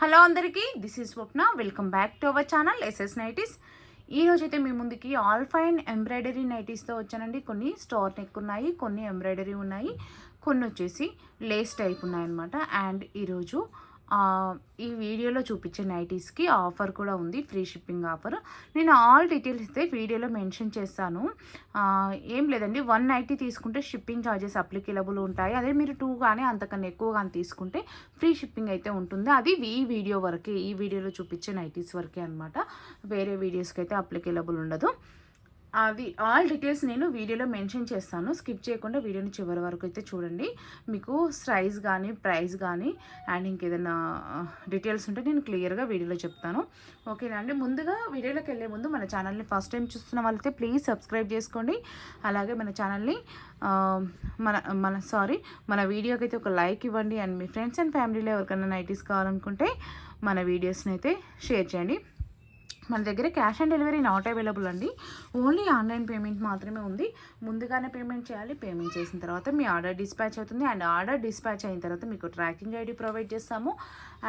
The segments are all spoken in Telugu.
హలో అందరికీ, this is Swapna. Welcome back to our channel SS nineties. ఈ రోజైతే మీ ముందుకి ఆల్ ఫైన్ ఎంబ్రాయిడరీ నైటీస్తో వచ్చానండి. కొన్ని స్టోర్ నెక్ ఉన్నాయి, కొన్ని ఎంబ్రాయిడరీ ఉన్నాయి, కొన్ని వచ్చేసి లేస్ టైప్ ఉన్నాయన్నమాట. అండ్ ఈరోజు ఈ వీడియోలో చూపించే నైటీస్కి ఆఫర్ కూడా ఉంది, ఫ్రీ షిప్పింగ్ ఆఫర్. నేను ఆల్ డీటెయిల్స్ అయితే వీడియోలో మెన్షన్ చేస్తాను. ఏం లేదండి, 1 నైటీ తీసుకుంటే షిప్పింగ్ ఛార్జెస్ అప్లికేబుల్ ఉంటాయి. అదే మీరు 2 కానీ అంతకన్నా ఎక్కువ కానీ తీసుకుంటే ఫ్రీ షిప్పింగ్ అయితే ఉంటుంది. అది ఈ వీడియో వరకే, ఈ వీడియోలో చూపించే నైటీస్ వరకే అనమాట. వేరే వీడియోస్కి అయితే అప్లికేబుల్ ఉండదు. అది ఆల్ డీటెయిల్స్ నేను వీడియోలో మెన్షన్ చేస్తాను. స్కిప్ చేయకుండా వీడియోని చివరి వరకు అయితే చూడండి. మీకు సైజ్ కానీ ప్రైస్ కానీ అండ్ ఇంకేదైనా డీటెయిల్స్ ఉంటే నేను క్లియర్గా వీడియోలో చెప్తాను. ఓకేనా అండి. ముందుగా వీడియోలోకి వెళ్ళే ముందు మన ఛానల్ని ఫస్ట్ టైం చూస్తున్న వాళ్ళైతే ప్లీజ్ సబ్స్క్రైబ్ చేసుకోండి. అలాగే మన ఛానల్ని మన వీడియోకి అయితే ఒక లైక్ ఇవ్వండి. అండ్ మీ ఫ్రెండ్స్ అండ్ ఫ్యామిలీలో ఎవరికైనా నైటీస్ కావాలనుకుంటే మన వీడియోస్ని అయితే షేర్ చేయండి. మన దగ్గర cash on delivery not available అండి. ఓన్లీ ఆన్లైన్ పేమెంట్ మాత్రమే ఉంది. ముందుగానే పేమెంట్ చేయాలి. పేమెంట్ చేసిన తర్వాత మీ ఆర్డర్ డిస్పాచ్ అవుతుంది. అండ్ ఆర్డర్ డిస్పాచ్ అయిన తర్వాత మీకు ట్రాకింగ్ ఐడి ప్రొవైడ్ చేస్తాము.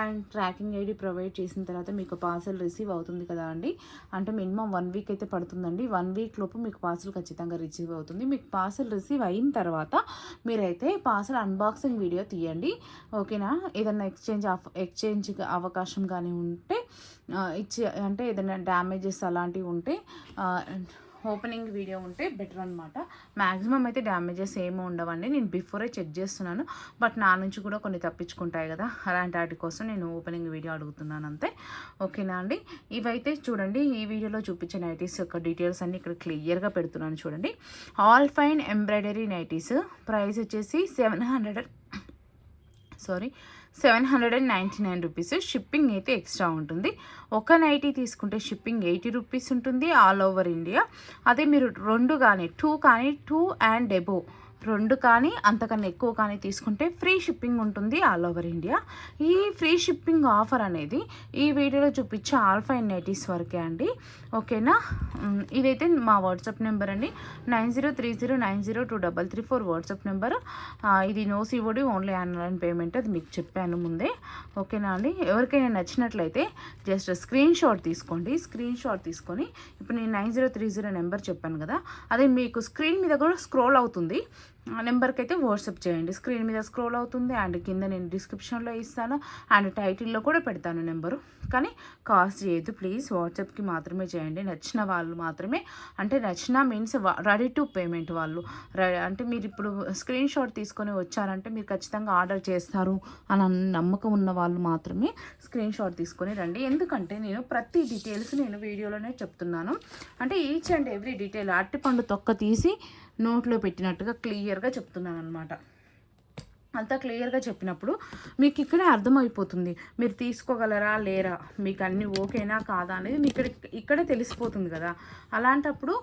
అండ్ ట్రాకింగ్ ఐడి ప్రొవైడ్ చేసిన తర్వాత మీకు పార్సల్ రిసీవ్ అవుతుంది కదా అండి. అంటే మినిమం 1 వీక్ అయితే పడుతుందండి. 1 వీక్ లోపు మీకు పార్సల్ ఖచ్చితంగా రిసీవ్ అవుతుంది. మీకు పార్సల్ రిసీవ్ అయిన తర్వాత మీరైతే పార్సల్ అన్బాక్సింగ్ వీడియో తీయండి. ఓకేనా. ఏదైనా ఎక్స్చేంజ్ అవకాశం కానీ ఉంటే అంటే ఏదైనా డ్యామేజెస్ అలాంటివి ఉంటే ఓపెనింగ్ వీడియో ఉంటే బెటర్ అనమాట. మ్యాక్సిమం అయితే డ్యామేజెస్ ఏమీ ఉండవండి. నేను బిఫోరే చెక్ చేస్తున్నాను. బట్ నా నుంచి కూడా కొన్ని తప్పించుకుంటాయి కదా, అలాంటి వాటి కోసం నేను ఓపెనింగ్ వీడియో అడుగుతున్నాను అంతే. ఓకేనా అండి. ఇవైతే చూడండి, ఈ వీడియోలో చూపించే నైటీస్ యొక్క డీటెయిల్స్ అన్నీ ఇక్కడ క్లియర్గా పెడుతున్నాను చూడండి. All fine embroidery nighties price వచ్చేసి 799 రూపీస్. షిప్పింగ్ అయితే ఎక్స్ట్రా ఉంటుంది. ఒక నైటీ తీసుకుంటే షిప్పింగ్ 80 రూపీస్ ఉంటుంది ఆల్ ఓవర్ ఇండియా. అదే మీరు 2 కానీ 2 అండ్ అబోవ్ 2 కానీ అంతకన్నా ఎక్కువ కానీ తీసుకుంటే ఫ్రీ షిప్పింగ్ ఉంటుంది ఆల్ ఓవర్ ఇండియా. ఈ ఫ్రీ షిప్పింగ్ ఆఫర్ అనేది ఈ వీడియోలో చూపించే ఆల్ ఫైన్ నైటీస్ వరకే అండి. ఓకేనా. ఇదైతే మా వాట్సాప్ నెంబర్ అండి, 9030902334 వాట్సాప్ నెంబర్. ఇది no COD, only online payment. అది మీకు చెప్పాను ముందే. ఓకేనా అండి. ఎవరికైనా నచ్చినట్లయితే జస్ట్ స్క్రీన్ షాట్ తీసుకోండి. స్క్రీన్ షాట్ తీసుకొని ఇప్పుడు నేను 9030 నెంబర్ చెప్పాను కదా, అదే మీకు స్క్రీన్ మీద కూడా స్క్రోల్ అవుతుంది. ఆ నెంబర్కి అయితే వాట్సాప్ చేయండి. స్క్రీన్ మీద స్క్రోల్ అవుతుంది. అండ్ కింద నేను డిస్క్రిప్షన్లో ఇస్తాను అండ్ టైటిల్లో కూడా పెడతాను నెంబరు. కానీ కాస్ట్ చేయొద్దు ప్లీజ్, వాట్సాప్కి మాత్రమే చేయండి. నచ్చిన వాళ్ళు మాత్రమే, అంటే నచ్చిన మీన్స్ రెడీ టు పేమెంట్ వాళ్ళు. అంటే మీరు ఇప్పుడు స్క్రీన్ షాట్ తీసుకొని వచ్చారంటే మీరు ఖచ్చితంగా ఆర్డర్ చేస్తారు అని నమ్మకం ఉన్న వాళ్ళు మాత్రమే స్క్రీన్ షాట్ తీసుకొని రండి. ఎందుకంటే నేను ప్రతి డీటెయిల్స్ నేను వీడియోలోనే చెప్తున్నాను. అంటే ఈచ్ అండ్ ఎవ్రీ డీటెయిల్ అరటిపండు తొక్క తీసి నోట్లో పెట్టినట్టుగా క్లియర్గా చెప్తున్నాను అనమాట. అంతా క్లియర్గా చెప్పినప్పుడు మీకు ఇక్కడే అర్థమైపోతుంది మీరు తీసుకోగలరా లేరా, మీకు అన్నీ ఓకేనా కాదా అనేది మీకు ఇక్కడే తెలిసిపోతుంది కదా. అలాంటప్పుడు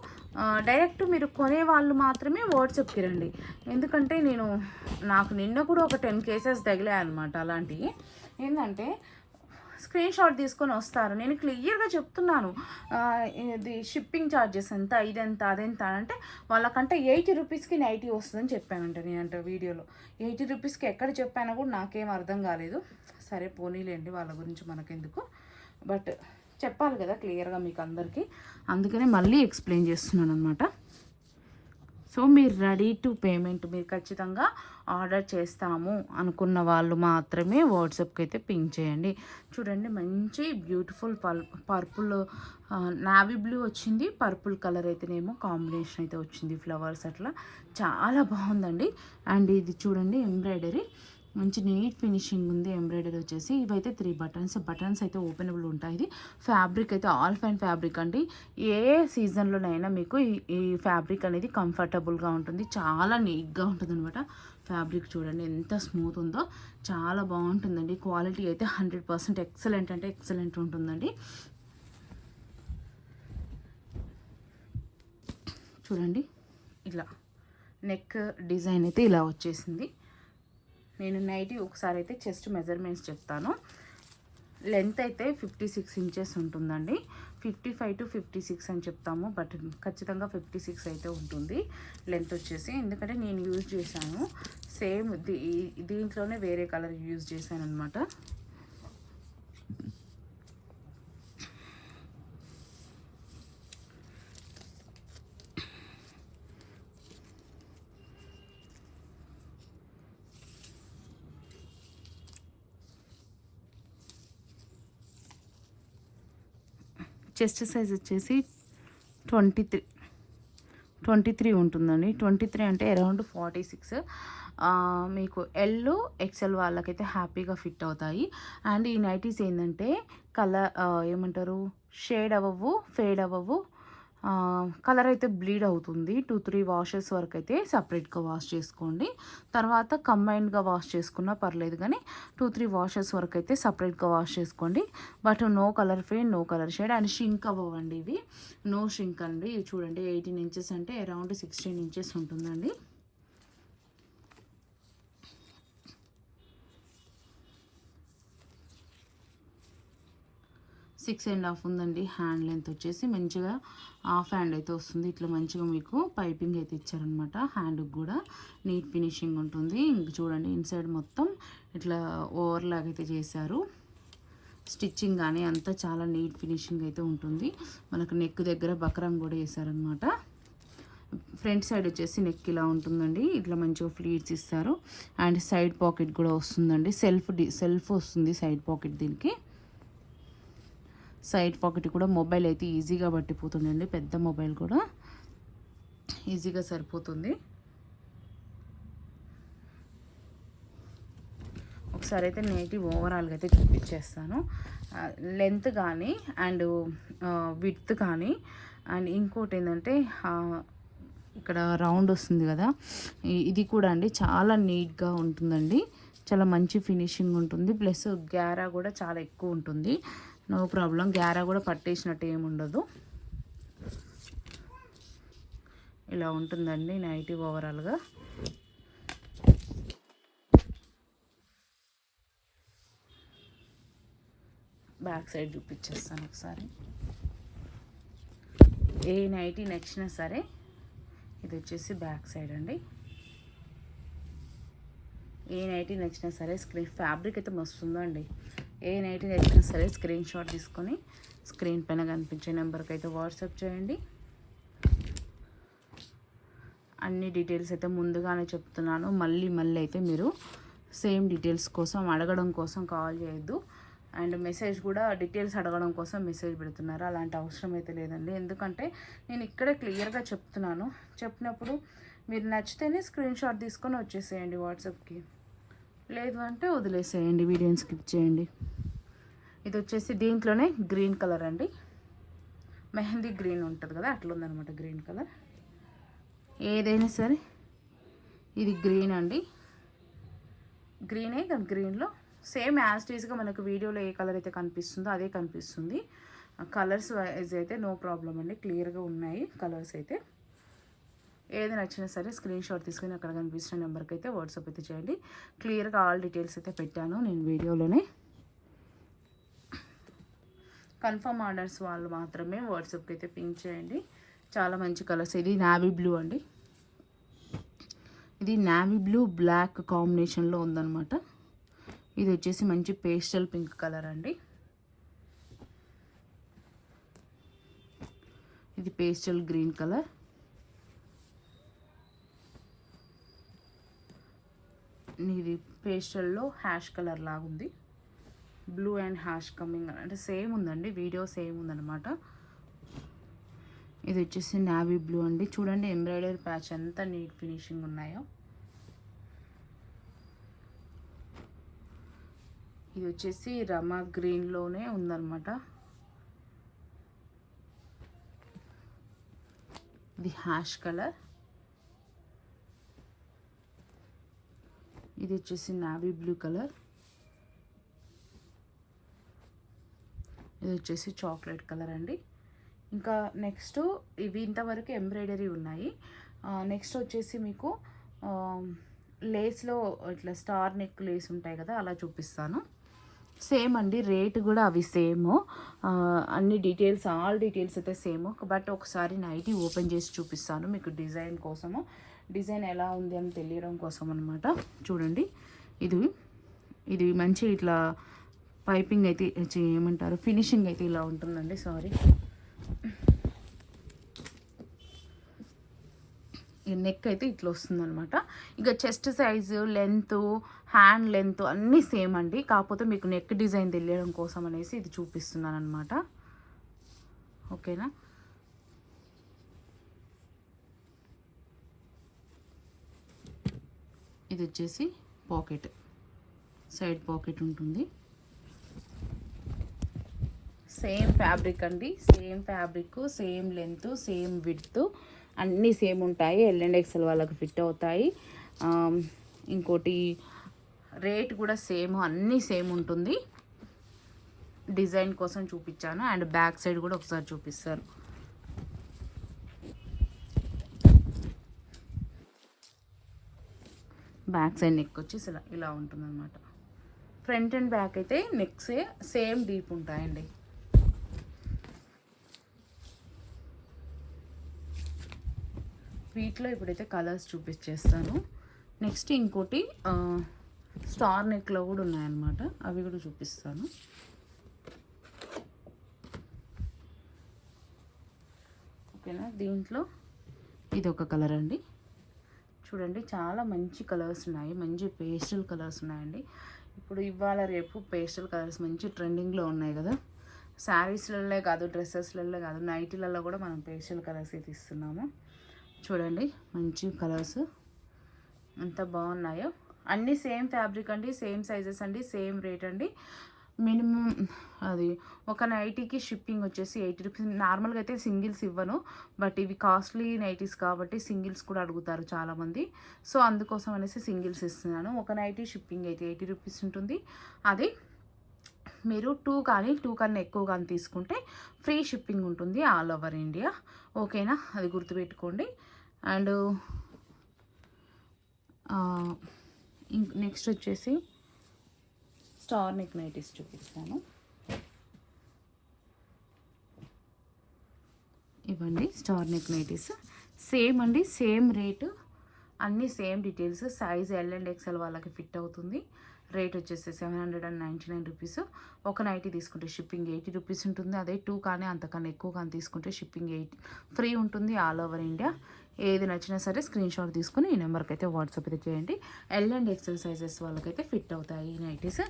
డైరెక్ట్ మీరు కొనే వాళ్ళు మాత్రమే వాట్సాప్కి రండి. ఎందుకంటే నాకు నిన్న కూడా ఒక 10 కేసెస్ తగిలాయి అనమాట. అలాంటివి ఏంటంటే స్క్రీన్ షాట్ తీసుకొని వస్తారు. నేను క్లియర్గా చెప్తున్నాను ఇది షిప్పింగ్ ఛార్జెస్ ఎంత, ఇదెంత అదెంత అంటే వాళ్ళకంటే 80 రూపీస్కి నైటీ వస్తుందని చెప్పానంట నేనంట వీడియోలో. 80 రూపీస్కి ఎక్కడ చెప్పానో కూడా నాకేం అర్థం కాలేదు. సరే పోనీలేండి, వాళ్ళ గురించి మనకెందుకు, బట్ చెప్పాలి కదా క్లియర్గా మీకు అందరికీ. అందుకనే మళ్ళీ ఎక్స్ప్లెయిన్ చేస్తున్నాను అనమాట. సో మీరు రెడీ టు పేమెంట్, మీరు ఖచ్చితంగా ఆర్డర్ చేస్తాము అనుకున్న వాళ్ళు మాత్రమే వాట్సాప్కి అయితే పింక్ చేయండి. చూడండి, మంచి బ్యూటిఫుల్ పర్పుల్ నావీ బ్లూ వచ్చింది, పర్పుల్ కలర్ అయితేనేమో కాంబినేషన్ అయితే వచ్చింది, ఫ్లవర్స్ అట్లా చాలా బాగుందండి. అండ్ ఇది చూడండి ఎంబ్రాయిడరీ మంచి నీట్ ఫినిషింగ్ ఉంది. ఎంబ్రాయిడరీ వచ్చేసి ఇవైతే 3 బటన్స్ అయితే ఓపెనబుల్ ఉంటాయి. ఇది ఫ్యాబ్రిక్ అయితే ఆల్ ఫైన్ ఫ్యాబ్రిక్ అండి. ఏ సీజన్లోనైనా మీకు ఈ ఫ్యాబ్రిక్ అనేది కంఫర్టబుల్గా ఉంటుంది, చాలా నీట్గా ఉంటుంది అనమాట. ఫ్యాబ్రిక్ చూడండి ఎంత స్మూత్ ఉందో, చాలా బాగుంటుందండి. క్వాలిటీ అయితే 100% ఎక్సలెంట్ అంటే ఎక్సలెంట్ ఉంటుందండి. చూడండి, ఇలా నెక్ డిజైన్ అయితే ఇలా వచ్చేసింది. నేను నైటీ ఒకసారి అయితే చెస్ట్ మెజర్మెంట్స్ చెప్తాను. లెంత్ అయితే 56 ఇంచెస్ ఉంటుందండి. 55 to 56 అని చెప్తాము, బట్ ఖచ్చితంగా 56 అయితే ఉంటుంది లెంత్ వచ్చేసి. ఎందుకంటే నేను యూజ్ చేశాను సేమ్ దీంట్లోనే వేరే కలర్ యూజ్ చేశాను అనమాట. చెస్ట్ సైజ్ వచ్చేసి 23 ఉంటుందండి. 23 అంటే అరౌండ్ 46. మీకు ఎల్ ఎక్సెల్ వాళ్ళకైతే హ్యాపీగా ఫిట్ అవుతాయి. అండ్ ఈ నైటీస్ ఏంటంటే కలర్ ఏమంటారు, షేడ్ అవ్వవు, ఫేడ్ అవ్వవు. కలర్ అయితే బ్లీడ్ అవుతుంది. 2-3 వాషెస్ వరకు అయితే సపరేట్గా వాష్ చేసుకోండి. తర్వాత కంబైన్డ్గా వాష్ చేసుకున్నా పర్లేదు, కానీ 2-3 వాషెస్ వరకు అయితే సపరేట్గా వాష్ చేసుకోండి. But no colour fade, no colour shade and shrink అవ్వండి. ఇవి నో షింక్ అండి. ఇవి చూడండి 18 ఇంచెస్ అంటే అరౌండ్ 16 ఇంచెస్ ఉంటుందండి. సిక్స్ అండ్ హాఫ్ ఉందండి. హ్యాండ్ లెంత్ వచ్చేసి మంచిగా హాఫ్ హ్యాండ్ అయితే వస్తుంది. ఇట్లా మంచిగా మీకు పైపింగ్ అయితే ఇచ్చారనమాట. హ్యాండ్కి కూడా నీట్ ఫినిషింగ్ ఉంటుంది. ఇంక చూడండి ఇన్సైడ్ మొత్తం ఇట్లా ఓవర్లాగ్ అయితే చేశారు. స్టిచ్చింగ్ కానీ అంతా చాలా నీట్ ఫినిషింగ్ అయితే ఉంటుంది. మనకు నెక్ దగ్గర బక్రం కూడా వేసారనమాట. ఫ్రంట్ సైడ్ వచ్చేసి నెక్ ఇలా ఉంటుందండి. ఇట్లా మంచిగా ఫ్లీట్స్ ఇస్తారు. అండ్ సైడ్ పాకెట్ కూడా వస్తుందండి. సెల్ఫ్ వస్తుంది సైడ్ పాకెట్. దీనికి సైడ్ పాకెట్ కూడా మొబైల్ అయితే ఈజీగా పట్టిపోతుందండి. పెద్ద మొబైల్ కూడా ఈజీగా సరిపోతుంది. ఒకసారి అయితే నేటివ్ ఓవరాల్గా అయితే చూపించేస్తాను. లెంత్ కానీ అండ్ విడ్త్ కానీ, అండ్ ఇంకోటి ఏంటంటే ఇక్కడ రౌండ్ వస్తుంది కదా, ఇది కూడా అండి చాలా నీట్గా ఉంటుందండి. చాలా మంచి ఫినిషింగ్ ఉంటుంది. ప్లస్ గ్యారా కూడా చాలా ఎక్కువ ఉంటుంది. నో ప్రాబ్లం, గ్యారా కూడా పట్టేసినట్టు ఏమి ఉండదు. ఇలా ఉంటుందండి నైటీ ఓవరాల్గా. బ్యాక్ సైడ్ చూపించేస్తాను ఒకసారి. ఏ నైటీ నచ్చినా సరే ఇది వచ్చేసి బ్యాక్ సైడ్ అండి. ఏ నైటీ నచ్చినా సరే ఫ్యాబ్రిక్ అయితే మస్తుందో అండి. ఏ నైటీ నచ్చినా సరే స్క్రీన్ షాట్ తీసుకొని స్క్రీన్ పైన కనిపించే నెంబర్కి అయితే వాట్సాప్ చేయండి. అన్ని డీటెయిల్స్ అయితే ముందుగానే చెప్తున్నాను. మళ్ళీ అయితే మీరు సేమ్ డీటెయిల్స్ కోసం అడగడం కోసం కాల్ చేయొద్దు. అండ్ మెసేజ్ కూడా డీటెయిల్స్ అడగడం కోసం మెసేజ్ పెడుతున్నారు. అలాంటి అవసరం అయితే లేదండి. ఎందుకంటే నేను ఇక్కడే క్లియర్గా చెప్తున్నాను. చెప్పినప్పుడు మీరు నచ్చితేనే స్క్రీన్ షాట్ తీసుకొని వచ్చేసేయండి వాట్సాప్కి. లేదు అంటే వదిలేసేయండి, వీడియోని స్కిప్ చేయండి. ఇది వచ్చేసి దీంట్లోనే గ్రీన్ కలర్ అండి. మెహందీ గ్రీన్ ఉంటుంది కదా, అట్లా ఉందనమాట గ్రీన్ కలర్. ఏదైనా సరే ఇది గ్రీన్ అండి. గ్రీనే కానీ గ్రీన్లో సేమ్ యాజ్ టీజ్గా మనకు వీడియోలో ఏ కలర్ అయితే కనిపిస్తుందో అదే కనిపిస్తుంది. కలర్స్ వైజ్ అయితే నో ప్రాబ్లం అండి, క్లియర్గా ఉన్నాయి కలర్స్ అయితే. ఏది నచ్చినా సరే స్క్రీన్ షాట్ తీసుకుని అక్కడ కనిపిస్తున్న నెంబర్కి అయితే వాట్సాప్ అయితే చేయండి. క్లియర్గా ఆల్ డీటెయిల్స్ అయితే పెట్టాను నేను వీడియోలోనే. కన్ఫర్మ్ ఆర్డర్స్ వాళ్ళు మాత్రమే వాట్సాప్కి అయితే పింక్ చేయండి. చాలా మంచి కలర్స్. ఇది నావీ బ్లూ అండి. ఇది నావీ బ్లూ బ్లాక్ కాంబినేషన్లో ఉందన్నమాట. ఇది వచ్చేసి మంచి పేస్టల్ పింక్ కలర్ అండి. ఇది పేస్టల్ గ్రీన్ కలర్. ఇది పేస్టల్లో హ్యాష్ కలర్ లాగా ఉంది. బ్లూ అండ్ హ్యాష్ కమింగ్ అంటే సేమ్ ఉందండి, వీడియో సేమ్ ఉందన్నమాట. ఇది వచ్చేసి నావీ బ్లూ అండి. చూడండి ఎంబ్రాయిడరీ ప్యాచ్ ఎంత నీట్ ఫినిషింగ్ ఉన్నాయో. ఇది వచ్చేసి రమా గ్రీన్లోనే ఉందన్నమాట. ఇది హ్యాష్ కలర్. ఇది వచ్చేసి నావీ బ్లూ కలర్. ఇది వచ్చేసి చాక్లెట్ కలర్ అండి. ఇంకా నెక్స్ట్ ఇవి ఇంతవరకు ఎంబ్రాయిడరీ ఉన్నాయి. నెక్స్ట్ వచ్చేసి మీకు లేస్లో ఇట్లా స్టార్ నెక్ లేస్ ఉంటాయి కదా, అలా చూపిస్తాను. సేమ్ అండి, రేట్ కూడా అవి సేమ్. అన్ని డీటెయిల్స్ ఆల్ డీటెయిల్స్ అయితే సేమ్. బట్ ఒకసారి నైటీ ఓపెన్ చేసి చూపిస్తాను మీకు డిజైన్ కోసము. డిజైన్ ఎలా ఉంది అని తెలియడం కోసం అనమాట. చూడండి ఇది మంచి ఇట్లా పైపింగ్ అయితే ఏమంటారు, ఫినిషింగ్ అయితే ఇలా ఉంటుందండి. సారీ, ఈ నెక్ అయితే ఇట్లా వస్తుందన్నమాట. ఇక chest size, length, hand length అన్నీ సేమ్ అండి. కాకపోతే మీకు నెక్ డిజైన్ తెలియడం కోసం అనేసి ఇది చూపిస్తున్నాను అనమాట. ఓకేనా. ఇది వచ్చేసి పాకెట్, సైడ్ పాకెట్ ఉంటుంది. సేమ్ ఫ్యాబ్రిక్ అండి, same fabric, same length, same width అన్నీ సేమ్ ఉంటాయి. L&XL వాళ్ళకి ఫిట్ అవుతాయి. ఇంకోటి రేట్ కూడా సేమ్, అన్నీ సేమ్ ఉంటుంది. డిజైన్ కోసం చూపించాను. అండ్ బ్యాక్ సైడ్ కూడా ఒకసారి చూపిస్తాను. బ్యాక్ సైడ్ నెక్ వచ్చేసి ఇలా ఉంటుందన్నమాట. ఫ్రంట్ అండ్ బ్యాక్ అయితే నెక్సే సేమ్ డీప్ ఉంటాయండి. వీటిలో ఇప్పుడైతే కలర్స్ చూపించేస్తాను. నెక్స్ట్ ఇంకోటి స్టార్ నెక్లో కూడా ఉన్నాయన్నమాట, అవి కూడా చూపిస్తాను. ఓకేనా. దీంట్లో ఇది ఒక కలర్ అండి, చూడండి చాలా మంచి కలర్స్ ఉన్నాయి, మంచి పేస్టల్ కలర్స్ ఉన్నాయండి. ఇప్పుడు ఇవాళ రేపు పేస్టల్ కలర్స్ మంచి ట్రెండింగ్లో ఉన్నాయి కదా. శారీస్లలో కాదు, డ్రెస్సెస్లలో కాదు, నైటీలలో కూడా మనం పేస్టల్ కలర్స్ అయితే ఇస్తున్నాము. చూడండి మంచి కలర్స్ ఎంత బాగున్నాయో. అన్నీ సేమ్ ఫ్యాబ్రిక్ అండి, సేమ్ సైజెస్ అండి, సేమ్ రేట్ అండి. మినిమం అది ఒక నైటీకి షిప్పింగ్ వచ్చేసి 80 రూపీస్. నార్మల్గా అయితే సింగిల్స్ ఇవ్వను, బట్ ఇవి కాస్ట్లీ నైటీస్ కాబట్టి సింగిల్స్ కూడా అడుగుతారు చాలామంది. సో అందుకోసం అనేసి సింగిల్స్ ఇస్తున్నాను. ఒక నైటీ షిప్పింగ్ అయితే 80 రూపీస్ ఉంటుంది. అది మీరు 2 కానీ 2 కన్నా ఎక్కువ కానీ తీసుకుంటే ఫ్రీ షిప్పింగ్ ఉంటుంది ఆల్ ఓవర్ ఇండియా. ఓకేనా, అది గుర్తుపెట్టుకోండి. అండ్ నెక్స్ట్ వచ్చేసి స్టార్ నెక్ నైటీస్ చూపిస్తాను. ఇవ్వండి స్టార్ నెక్ నైటీస్, సేమ్ అండి, సేమ్ రేటు, అన్నీ సేమ్ డీటెయిల్స్. సైజ్ L&XL వాళ్ళకి ఫిట్ అవుతుంది. రేట్ వచ్చేసి 799 రూపీస్. ఒక నైటీ తీసుకుంటే షిప్పింగ్ 80 రూపీస్ ఉంటుంది. అదే 2 కానీ అంతకన్నా ఎక్కువ కానీ తీసుకుంటే షిప్పింగ్ ఫ్రీ ఉంటుంది ఆల్ ఓవర్ ఇండియా. ఏది నచ్చినా సరే స్క్రీన్ షాట్ తీసుకుని ఈ నెంబర్కి అయితే వాట్సాప్ అయితే చేయండి. L&XL సైజెస్ వాళ్ళకైతే ఫిట్ అవుతాయి ఈ నైటీస్.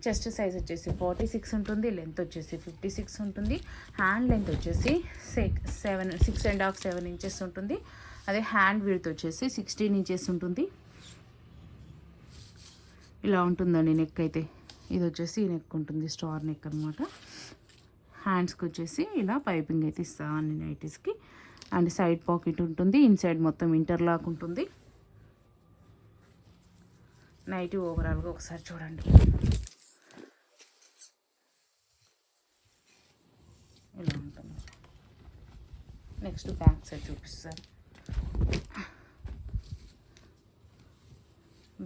చెస్ట్ సైజ్ వచ్చేసి 46 ఉంటుంది, లెంత్ వచ్చేసి 56 ఉంటుంది, హ్యాండ్ లెంత్ వచ్చేసి 6.5 7 ఇంచెస్ ఉంటుంది. అదే హ్యాండ్ విడ్త్ వచ్చేసి 16 ఇంచెస్ ఉంటుంది. ఇలా ఉంటుందండి నెక్ అయితే. ఇది వచ్చేసి ఈ నెక్ ఉంటుంది, స్టార్ నెక్ అనమాట. హ్యాండ్స్కి వచ్చేసి ఇలా పైపింగ్ అయితే ఇస్తాను అన్ని నైటీస్కి. అండ్ సైడ్ పాకెట్ ఉంటుంది, ఇన్సైడ్ మొత్తం ఇంటర్లాక్ ఉంటుంది. నైటీ ఓవరాల్గా ఒకసారి చూడండి, ఇలా ఉంటుంది. నెక్స్ట్ బ్యాక్ సైడ్ చూపిస్తాను.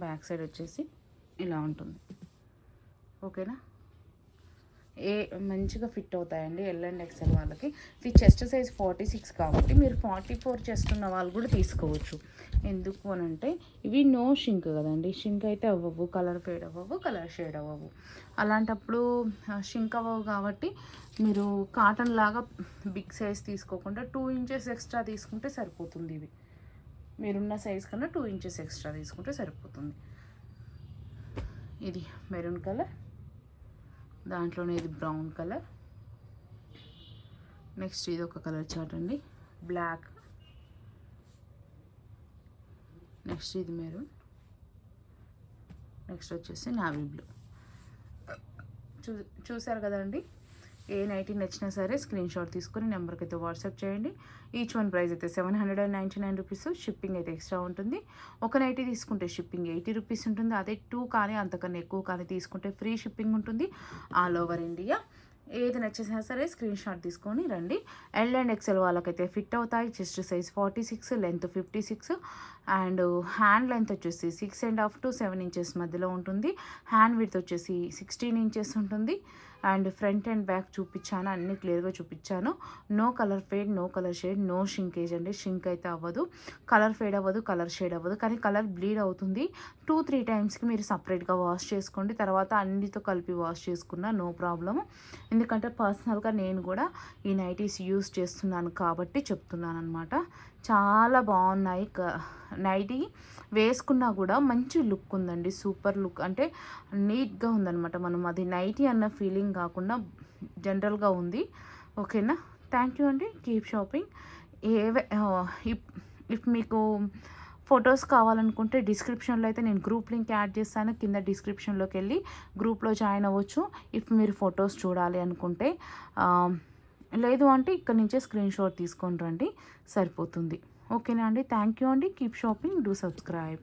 బ్యాక్ సైడ్ వచ్చేసి ఇలా ఉంటుంది. ఓకేనా. మంచిగా ఫిట్ అవుతాయండి L&XL వాళ్ళకి. ఇది చెస్ట్ సైజ్ 46 కాబట్టి మీరు 44 చెస్ట్ ఉన్న వాళ్ళు కూడా తీసుకోవచ్చు. ఎందుకు అని అంటే ఇవి నో షింక్ కదండి, షింక్ అయితే అవ్వవు, కలర్ ఫేడ్ అవ్వవు, కలర్ షేడ్ అవ్వవు. అలాంటప్పుడు షింక్ అవ్వవు కాబట్టి మీరు కాటన్ లాగా బిగ్ సైజ్ తీసుకోకుండా 2 ఇంచెస్ ఎక్స్ట్రా తీసుకుంటే సరిపోతుంది. ఇవి మీరున్న సైజ్ కన్నా 2 ఇంచెస్ ఎక్స్ట్రా తీసుకుంటే సరిపోతుంది. ఇది మెరూన్ కలర్, దాంట్లోనే ఇది బ్రౌన్ కలర్. నెక్స్ట్ ఇది ఒక కలర్ చార్ట్ అండి, బ్లాక్. నెక్స్ట్ ఇది మెరూన్. నెక్స్ట్ వచ్చేసి నావీ బ్లూ. చూసారు కదండి. ఏ నైటీ నచ్చినా సరే స్క్రీన్ షాట్ తీసుకొని నెంబర్కి అయితే వాట్సాప్ చేయండి. ఈచ్ వన్ ప్రైస్ అయితే 799 రూపీస్. షిప్పింగ్ అయితే ఎక్స్ట్రా ఉంటుంది. ఒక నైటీ తీసుకుంటే షిప్పింగ్ 80 రూపీస్ ఉంటుంది. అదే 2 కానీ అంతకన్నా ఎక్కువ కానీ తీసుకుంటే ఫ్రీ షిప్పింగ్ ఉంటుంది ఆల్ ఓవర్ ఇండియా. ఏది నచ్చినా సరే స్క్రీన్ షాట్ తీసుకొని రండి. L&XL వాళ్ళకైతే ఫిట్ అవుతాయి. Chest size 46, length 56 and hand length వచ్చేసి 6.5 to 7 ఇంచెస్ మధ్యలో ఉంటుంది. హ్యాండ్ విడ్త్ వచ్చేసి 16 ఇంచెస్ ఉంటుంది. అండ్ ఫ్రంట్ అండ్ బ్యాక్ చూపించాను, అన్నీ క్లియర్గా చూపించాను. No colour fade, no colour shade, no shrinkage అండి. షింక్ అయితే అవ్వదు, కలర్ ఫేడ్ అవ్వదు, కలర్ షేడ్ అవ్వదు. కానీ కలర్ బ్లీడ్ అవుతుంది. 2-3 టైమ్స్కి మీరు సపరేట్గా వాష్ చేసుకోండి. తర్వాత అన్నిటితో కలిపి వాష్ చేసుకున్నా నో ప్రాబ్లము. ఎందుకంటే పర్సనల్గా నేను కూడా ఈ నైటీస్ యూస్ చేస్తున్నాను కాబట్టి చెప్తున్నాను అనమాట. చాలా బాగున్నాయి. నైటీ వేసుకున్నా కూడా మంచి లుక్ ఉందండి, సూపర్ లుక్. అంటే నీట్గా ఉందన్నమాట. మనం అది నైటీ అన్న ఫీలింగ్ కాకుండా జనరల్గా ఉంది. ఓకేనా, థ్యాంక్ యూ అండి. Keep shopping. ఇఫ్ మీకు ఫొటోస్ కావాలనుకుంటే డిస్క్రిప్షన్లో అయితే నేను గ్రూప్ లింక్ యాడ్ చేస్తాను. కింద డిస్క్రిప్షన్లోకి వెళ్ళి గ్రూప్లో జాయిన్ అవ్వచ్చు ఇఫ్ మీరు ఫొటోస్ చూడాలి అనుకుంటే. లేదు అంటే ఇక్కడ నుంచే స్క్రీన్ షాట్ తీసుకొని రండి, సరిపోతుంది. ఓకేనా అండి, థ్యాంక్ యూ అండి. Keep shopping, do subscribe.